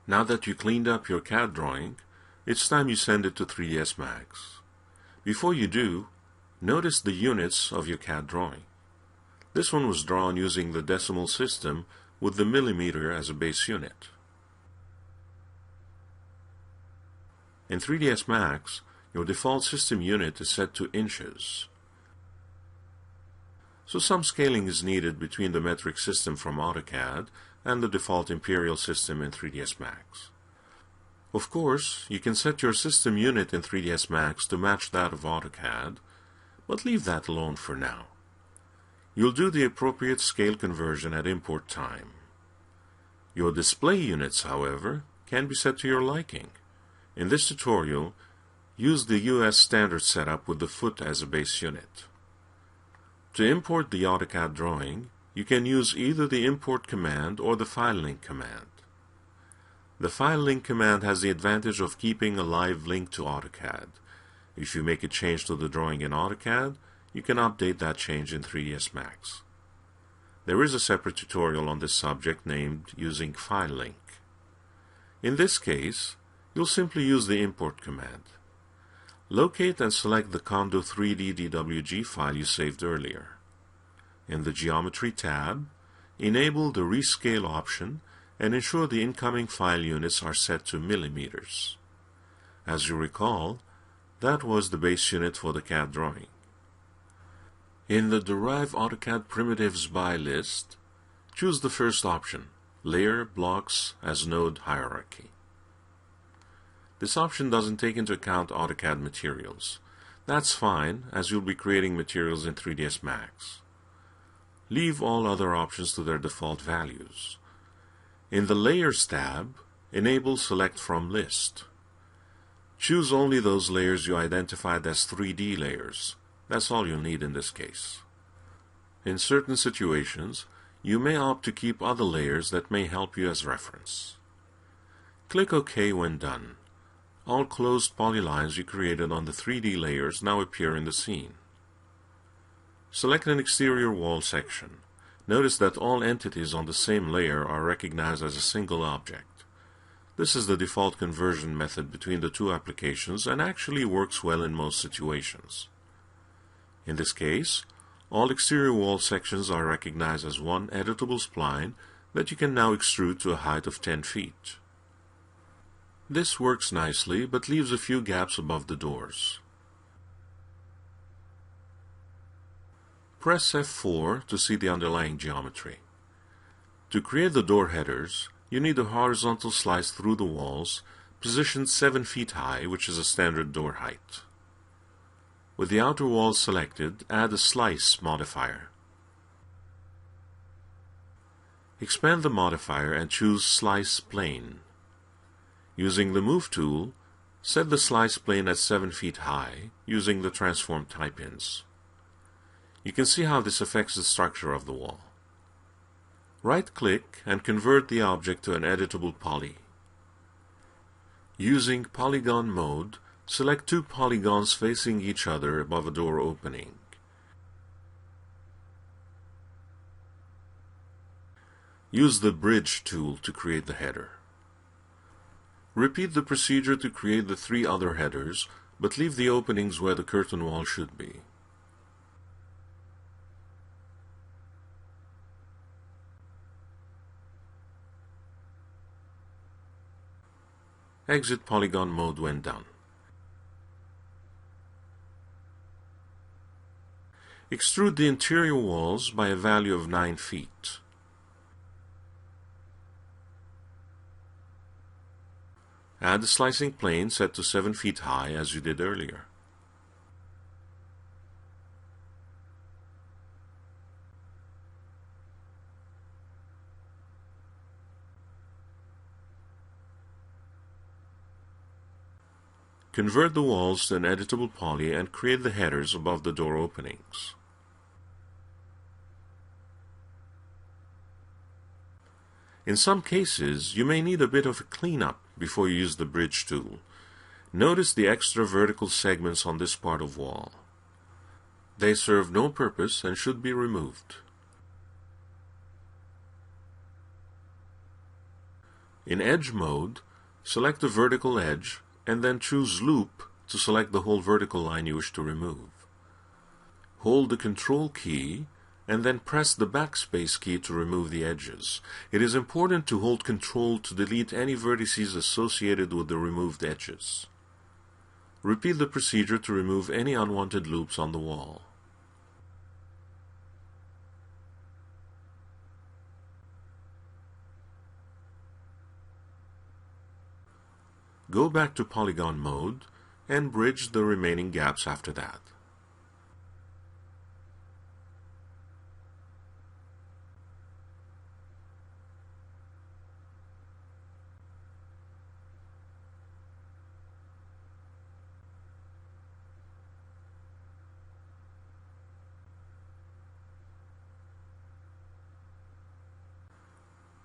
Now that you cleaned up your CAD drawing, it's time you send it to 3ds Max. Before you do, notice the units of your CAD drawing. This one was drawn using the decimal system with the millimeter as a base unit. In 3ds Max, your default system unit is set to inches. So some scaling is needed between the metric system from AutoCAD and the default imperial system in 3ds Max. Of course, you can set your system unit in 3ds Max to match that of AutoCAD, but leave that alone for now. You'll do the appropriate scale conversion at import time. Your display units, however, can be set to your liking. In this tutorial, use the US standard setup with the foot as a base unit. To import the AutoCAD drawing, you can use either the import command or the file link command. The file link command has the advantage of keeping a live link to AutoCAD. If you make a change to the drawing in AutoCAD, you can update that change in 3ds Max. There is a separate tutorial on this subject named Using File Link. In this case, you'll simply use the import command. Locate and select the Condo 3D DWG file you saved earlier. In the Geometry tab, enable the Rescale option and ensure the incoming file units are set to millimeters. As you recall, that was the base unit for the CAD drawing. In the Derive AutoCAD Primitives By list, choose the first option, Layer Blocks as Node Hierarchy. This option doesn't take into account AutoCAD materials. That's fine, as you'll be creating materials in 3ds Max. Leave all other options to their default values. In the Layers tab, enable Select from List. Choose only those layers you identified as 3D layers. That's all you'll need in this case. In certain situations, you may opt to keep other layers that may help you as reference. Click OK when done. All closed polylines you created on the 3D layers now appear in the scene. Select an exterior wall section. Notice that all entities on the same layer are recognized as a single object. This is the default conversion method between the two applications and actually works well in most situations. In this case, all exterior wall sections are recognized as one editable spline that you can now extrude to a height of 10 feet. This works nicely, but leaves a few gaps above the doors. Press F4 to see the underlying geometry. To create the door headers, you need a horizontal slice through the walls, positioned 7 feet high, which is a standard door height. With the outer walls selected, add a Slice modifier. Expand the modifier and choose Slice Plane. Using the Move tool, set the slice plane at 7 feet high, using the Transform tie-pins. You can see how this affects the structure of the wall. Right-click and convert the object to an editable poly. Using Polygon mode, select 2 polygons facing each other above a door opening. Use the Bridge tool to create the header. Repeat the procedure to create the 3 other headers, but leave the openings where the curtain wall should be. Exit Polygon mode when done. Extrude the interior walls by a value of 9 feet. Add the slicing plane set to 7 feet high as you did earlier. Convert the walls to an editable poly and create the headers above the door openings. In some cases, you may need a bit of a cleanup before you use the Bridge tool. Notice the extra vertical segments on this part of wall. They serve no purpose and should be removed. In Edge mode, select the vertical edge and then choose Loop to select the whole vertical line you wish to remove. Hold the Control key and then press the Backspace key to remove the edges. It is important to hold Control to delete any vertices associated with the removed edges. Repeat the procedure to remove any unwanted loops on the wall. Go back to Polygon mode and bridge the remaining gaps after that.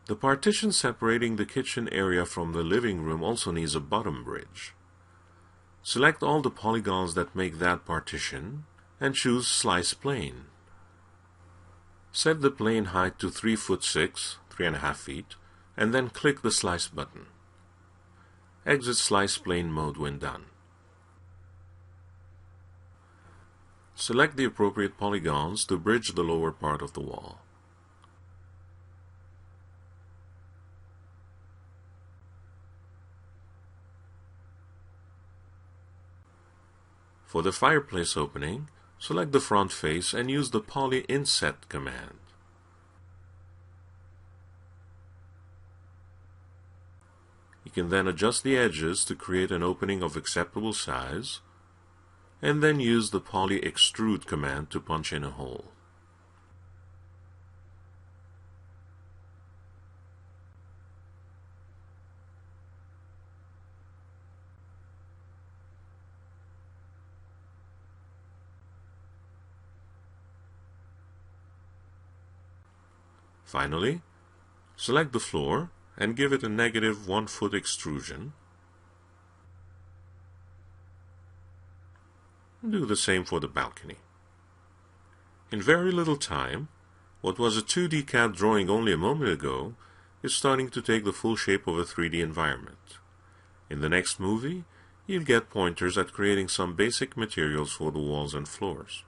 The partition separating the kitchen area from the living room also needs a bottom bridge. Select all the polygons that make that partition and choose Slice Plane. Set the plane height to 3 foot 6, 3.5 feet, and then click the Slice button. Exit Slice Plane mode when done. Select the appropriate polygons to bridge the lower part of the wall. For the fireplace opening, select the front face and use the Poly Inset command. You can then adjust the edges to create an opening of acceptable size, and then use the Poly Extrude command to punch in a hole. Finally, select the floor and give it a negative 1 foot extrusion. Do the same for the balcony. In very little time, what was a 2D CAD drawing only a moment ago is starting to take the full shape of a 3D environment. In the next movie, you'll get pointers at creating some basic materials for the walls and floors.